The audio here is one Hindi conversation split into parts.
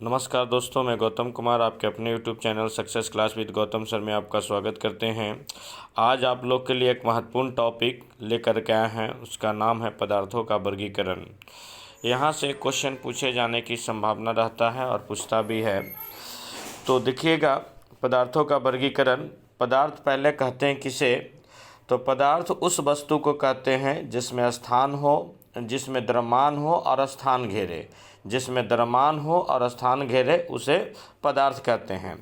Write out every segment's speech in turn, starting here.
नमस्कार दोस्तों, मैं गौतम कुमार आपके अपने YouTube channel success class with Gautam sir में आपका स्वागत करते हैं। आज आप लोग के लिए एक महत्वपूर्ण टॉपिक लेकर के आए हैं, उसका नाम है पदार्थों का वर्गीकरण। यहाँ से क्वेश्चन पूछे जाने की संभावना रहता है और पूछता भी है। तो देखिएगा, पदार्थों का वर्गीकरण। पदार्थ पहले कहते हैं किसे? तो पदार्थ उस वस्तु को कहते हैं जिसमें स्थान हो, जिसमें द्रव्यमान हो और स्थान घेरे। जिसमें द्रव्यमान हो और स्थान घेरे उसे पदार्थ कहते हैं।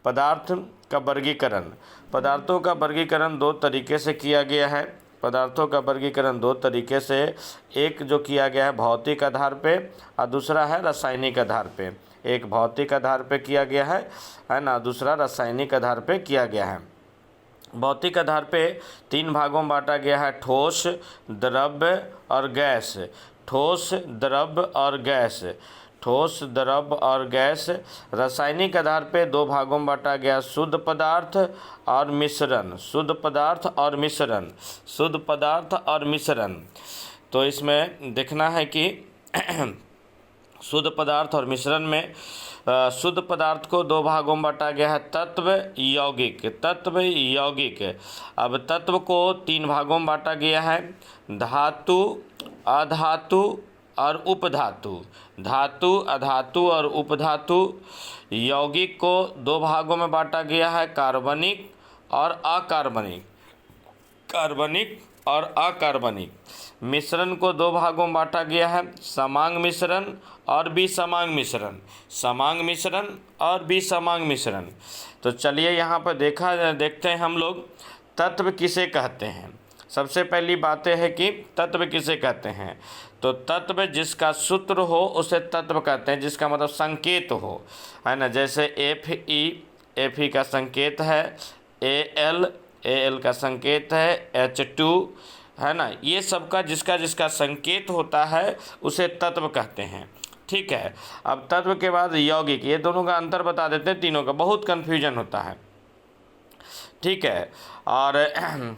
पदार्थ का वर्गीकरण। पदार्थों का वर्गीकरण दो तरीके से किया गया है। पदार्थों का वर्गीकरण दो तरीके से, एक जो किया गया है भौतिक आधार पे और दूसरा है रासायनिक आधार पे। एक भौतिक आधार पे किया गया है ना, दूसरा रासायनिक आधार पे किया गया है। भौतिक आधार पे तीन भागों में बांटा गया है: ठोस, द्रव्य और गैस। ठोस, द्रव्य और गैस। ठोस, द्रव्य और गैस। रासायनिक आधार पे दो भागों में बांटा गया: शुद्ध पदार्थ और मिश्रण। शुद्ध पदार्थ और मिश्रण। शुद्ध पदार्थ और मिश्रण। तो इसमें देखना है कि शुद्ध पदार्थ और मिश्रण में शुद्ध पदार्थ को दो भागों में बांटा गया है: तत्व, यौगिक। तत्व, यौगिक। अब तत्व को तीन भागों में बांटा गया है: धातु, अधातु और उपधातु। धातु, अधातु और उपधातु। यौगिक को दो भागों में बांटा गया है: कार्बनिक और अकार्बनिक। कार्बनिक और अकार्बनिक। मिश्रण को दो भागों में बांटा गया है: समांग मिश्रण और विसमांग मिश्रण। समांग मिश्रण और विसमांग मिश्रण। तो चलिए यहाँ पर देखते हैं हम लोग तत्व किसे कहते हैं। सबसे पहली बातें है कि तत्व किसे कहते हैं। तो तत्व जिसका सूत्र हो उसे तत्व कहते हैं, जिसका मतलब संकेत हो, है ना। जैसे Fe का संकेत है, Al का संकेत है, H2, है ना। ये सबका जिसका जिसका संकेत होता है उसे तत्व कहते हैं। ठीक है। अब तत्व के बाद यौगिक, ये दोनों का अंतर बता देते हैं। तीनों का बहुत कन्फ्यूजन होता है। ठीक है। और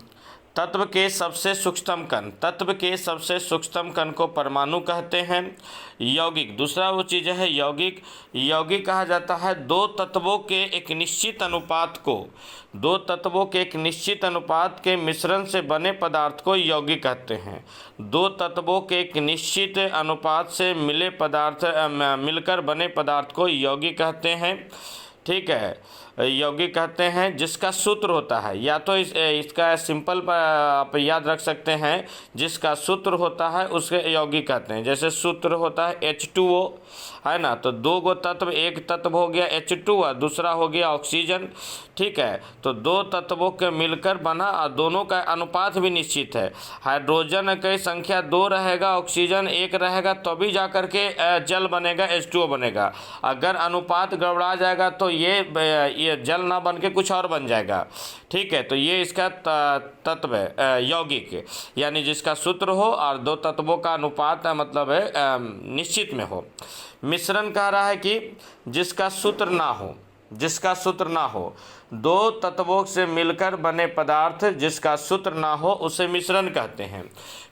तत्व के सबसे सूक्ष्मतम कण, तत्व के सबसे सूक्ष्मतम कण को परमाणु कहते हैं। यौगिक, दूसरा वो चीज़ है यौगिक। यौगिक कहा जाता है दो तत्वों के एक निश्चित अनुपात को, दो तत्वों के एक निश्चित अनुपात के मिश्रण से बने पदार्थ को यौगिक कहते हैं। दो तत्वों के एक निश्चित अनुपात से मिलकर बने पदार्थ को यौगिक कहते हैं। ठीक है। यौगिक कहते हैं जिसका सूत्र होता है, या तो इसका सिंपल आप याद रख सकते हैं, जिसका सूत्र होता है उसके यौगिक कहते हैं। जैसे सूत्र होता है H2O, है ना। तो दो गो तत्व, एक तत्व हो गया H2 और दूसरा हो गया ऑक्सीजन। ठीक है। तो दो तत्वों के मिलकर बना और दोनों का अनुपात भी निश्चित है। हाइड्रोजन की संख्या 2 रहेगा, ऑक्सीजन 1 रहेगा, तभी जा कर के जल बनेगा, H2O बनेगा। अगर अनुपात गड़बड़ा जाएगा तो ये जल ना बन के कुछ और बन जाएगा। ठीक है। तो ये इसका तत्व है यौगिक, यानी जिसका सूत्र हो और दो तत्वों का अनुपात मतलब है निश्चित में हो। मिश्रण कह रहा है कि जिसका सूत्र ना हो, जिसका सूत्र ना हो। दो तत्वों से मिलकर बने पदार्थ जिसका सूत्र ना हो उसे मिश्रण कहते हैं।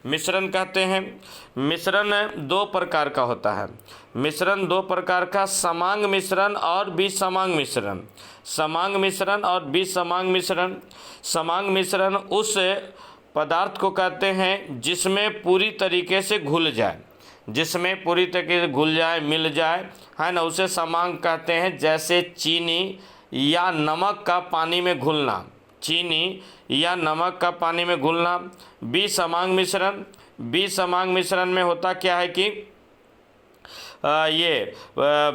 मिश्रण कहते हैं। मिश्रण दो प्रकार का होता है। मिश्रण दो प्रकार का: समांग मिश्रण और विसमांग मिश्रण। समांग मिश्रण और विसमांग मिश्रण। समांग मिश्रण उस पदार्थ को कहते हैं जिसमें पूरी तरीके से घुल जाए, जिसमें पूरी तरीके से घुल जाए, मिल जाए, है ना, उसे समांग कहते हैं। जैसे चीनी या नमक का पानी में घुलना, चीनी या नमक का पानी में घुलना। विसमांग मिश्रण, विसमांग मिश्रण में होता क्या है कि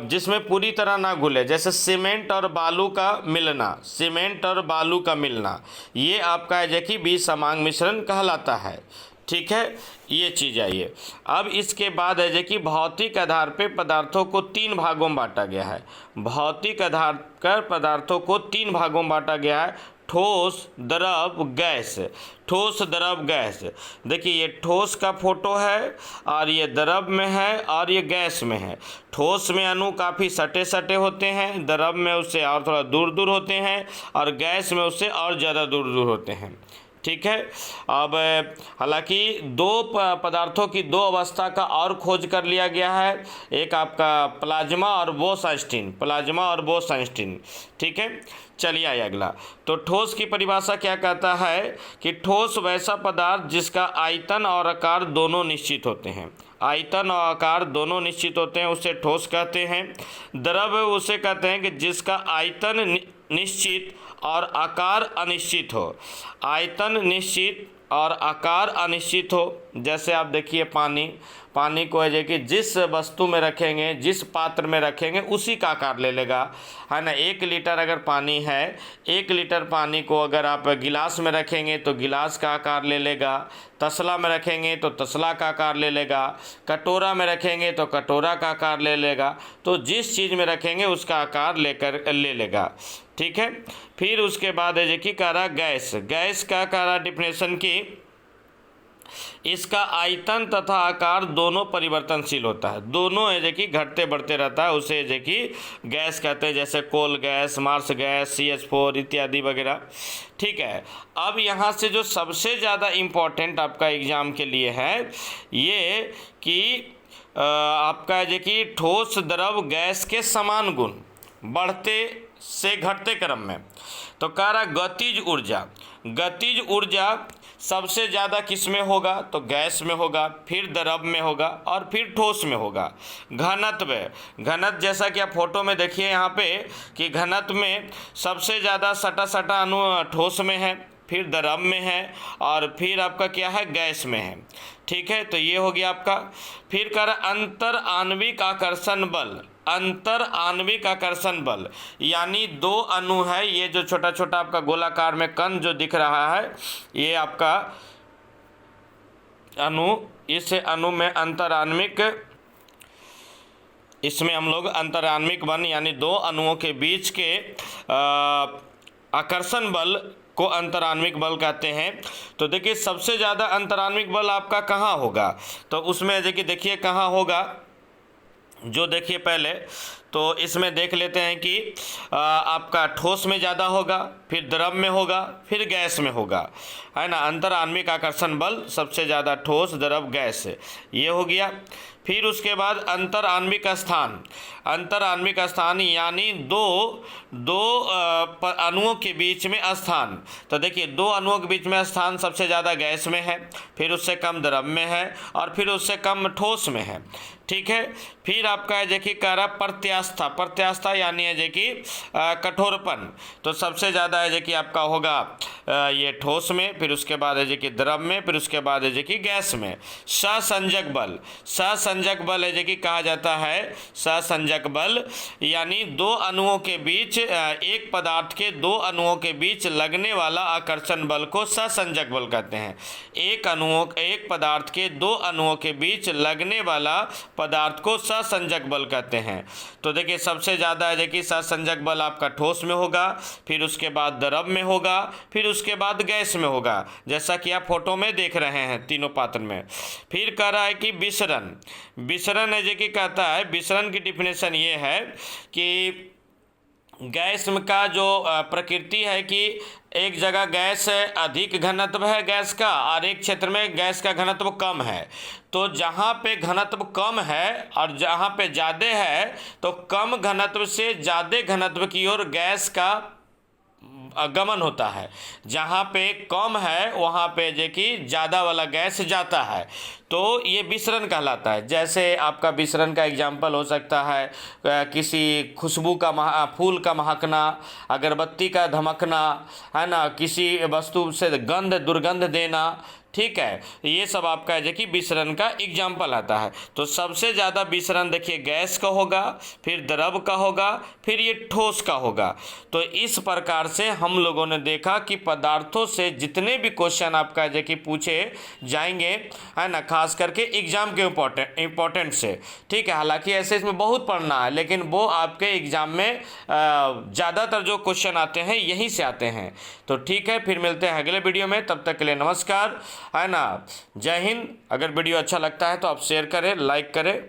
जिसमें पूरी तरह ना घुले, जैसे सीमेंट और बालू का मिलना, सीमेंट और बालू का मिलना, ये आपका है कि विसमांग मिश्रण कहलाता है। ठीक है। ये चीज़ है ये। अब इसके बाद है कि भौतिक आधार पे पदार्थों को तीन भागों में बांटा गया है। भौतिक आधार पर पदार्थों को तीन भागों में बांटा गया है: ठोस, द्रव, गैस। ठोस, द्रव, गैस। देखिए, ये ठोस का फोटो है और ये द्रव में है और ये गैस में है। ठोस में अणु काफ़ी सटे सटे होते हैं, द्रव में उससे और थोड़ा दूर दूर होते हैं और गैस में उससे और ज़्यादा दूर दूर होते हैं। ठीक है। अब हालांकि दो पदार्थों की दो अवस्था का और खोज कर लिया गया है, एक आपका प्लाज्मा और बोस-आइंस्टीन, प्लाज्मा और बोस-आइंस्टीन, ठीक है। चलिए आइए अगला। तो ठोस की परिभाषा क्या कहता है कि ठोस वैसा पदार्थ जिसका आयतन और आकार दोनों निश्चित होते हैं, आयतन और आकार दोनों निश्चित होते हैं उसे ठोस कहते हैं। द्रव उसे कहते हैं कि जिसका आयतन निश्चित और आकार अनिश्चित हो, आयतन निश्चित और आकार अनिश्चित हो। जैसे आप देखिए पानी को है कि जिस वस्तु में रखेंगे, जिस पात्र में रखेंगे उसी का आकार ले लेगा, है ना। 1 लीटर अगर पानी है, 1 लीटर पानी को अगर आप गिलास में रखेंगे तो गिलास का आकार ले लेगा, तसला में रखेंगे तो तसला का आकार ले लेगा, कटोरा में रखेंगे तो कटोरा का आकार ले लेगा। तो जिस चीज़ में रखेंगे उसका आकार ले लेगा, ठीक है। फिर उसके बाद है कि कह रहा गैस का कह रहा डिफिनेशन की इसका आयतन तथा आकार दोनों परिवर्तनशील होता है, दोनों है कि घटते बढ़ते रहता है, उसे है कि गैस कहते हैं। जैसे कोल गैस, मार्स गैस, CH4 इत्यादि वगैरह, ठीक है। अब यहाँ से जो सबसे ज़्यादा इम्पोर्टेंट आपका एग्ज़ाम के लिए है ये कि आपका है कि ठोस द्रव गैस के समान गुण बढ़ते से घटते क्रम में। तो कह रहा गतिज ऊर्जा सबसे ज़्यादा किस में होगा, तो गैस में होगा, फिर द्रव में होगा और फिर ठोस में होगा। घनत्व जैसा कि आप फोटो में देखिए यहाँ पे कि घनत्व में सबसे ज़्यादा सटा अणु ठोस में है, फिर द्रव में है और फिर आपका क्या है, गैस में है, ठीक है। तो ये हो गया आपका। फिर कर अंतर आणविक आकर्षण बल, यानी दो अणु है, ये जो छोटा छोटा आपका गोलाकार में कण जो दिख रहा है ये आपका अणु, इस अणु में इसमें हम लोग अंतराण्विक बल यानी दो अणुओं के बीच के आकर्षण बल को अंतराण्विक बल कहते हैं। तो देखिए सबसे ज़्यादा अंतराण्विक बल आपका कहाँ होगा, तो उसमें देखिए कहाँ होगा, जो देखिए पहले तो इसमें देख लेते हैं कि आपका ठोस में ज़्यादा होगा, फिर द्रव में होगा, फिर गैस में होगा, है ना। अंतराण्विक आकर्षण बल सबसे ज़्यादा ठोस, द्रव, गैस, ये हो गया। फिर उसके बाद अंतराण्विक स्थान यानी दो अणुओं के बीच में स्थान। तो देखिए दो अणुओं के बीच में स्थान सबसे ज़्यादा गैस में है, फिर उससे कम द्रव में है और फिर उससे कम ठोस में है, ठीक है। फिर आपका है कि कह रहा प्रत्यास्था यानी है कि कठोरपन। तो सबसे ज़्यादा है कि आपका होगा ये ठोस में, फिर उसके बाद है कि द्रव में, फिर उसके बाद है कि गैस में। सहसंजक बल है कि कहा जाता है सहसंजक बल, यानी दो अणुओं के बीच, एक पदार्थ के दो अणुओं के बीच लगने वाला आकर्षण बल को सहसंजक बल कहते हैं। एक पदार्थ के दो अणुओं के बीच लगने वाला पदार्थ को सहसंजक बल कहते हैं। तो देखिए सबसे ज़्यादा है कि सहसंजक बल आपका ठोस में होगा, फिर उसके बाद द्रव में होगा, फिर उसके बाद गैस में होगा, जैसा कि आप फोटो में देख रहे हैं तीनों पात्र में। फिर कह रहा है कि विसरण है कि कहता है, विसरण की डिफिनेशन ये है कि गैस का जो प्रकृति है कि एक जगह गैस अधिक घनत्व है गैस का और एक क्षेत्र में गैस का घनत्व कम है। तो जहाँ पे घनत्व कम है और जहाँ पे ज़्यादा है तो कम घनत्व से ज़्यादा घनत्व की ओर गैस का गमन होता है, जहाँ पे कम है वहाँ पे जो कि ज़्यादा वाला गैस जाता है। तो ये विसरण कहलाता है। जैसे आपका विसरण का एग्जाम्पल हो सकता है किसी खुशबू का फूल का महकना, अगरबत्ती का धमकना, है ना, किसी वस्तु से दुर्गंध देना, ठीक है। ये सब आपका है कि विसरण का एग्जाम्पल आता है। तो सबसे ज़्यादा विसरण देखिए गैस का होगा, फिर द्रव का होगा, फिर ये ठोस का होगा। तो इस प्रकार से हम लोगों ने देखा कि पदार्थों से जितने भी क्वेश्चन आपका है कि पूछे जाएंगे, है ना, खास करके एग्जाम के इम्पोर्टेंट से, ठीक है। हालांकि ऐसे इसमें बहुत पढ़ना है, लेकिन वो आपके एग्जाम में ज़्यादातर जो क्वेश्चन आते हैं यहीं से आते हैं। तो ठीक है, फिर मिलते हैं अगले वीडियो में, तब तक के लिए नमस्कार, है ना, जय हिंद। अगर वीडियो अच्छा लगता है तो आप शेयर करें, लाइक करें।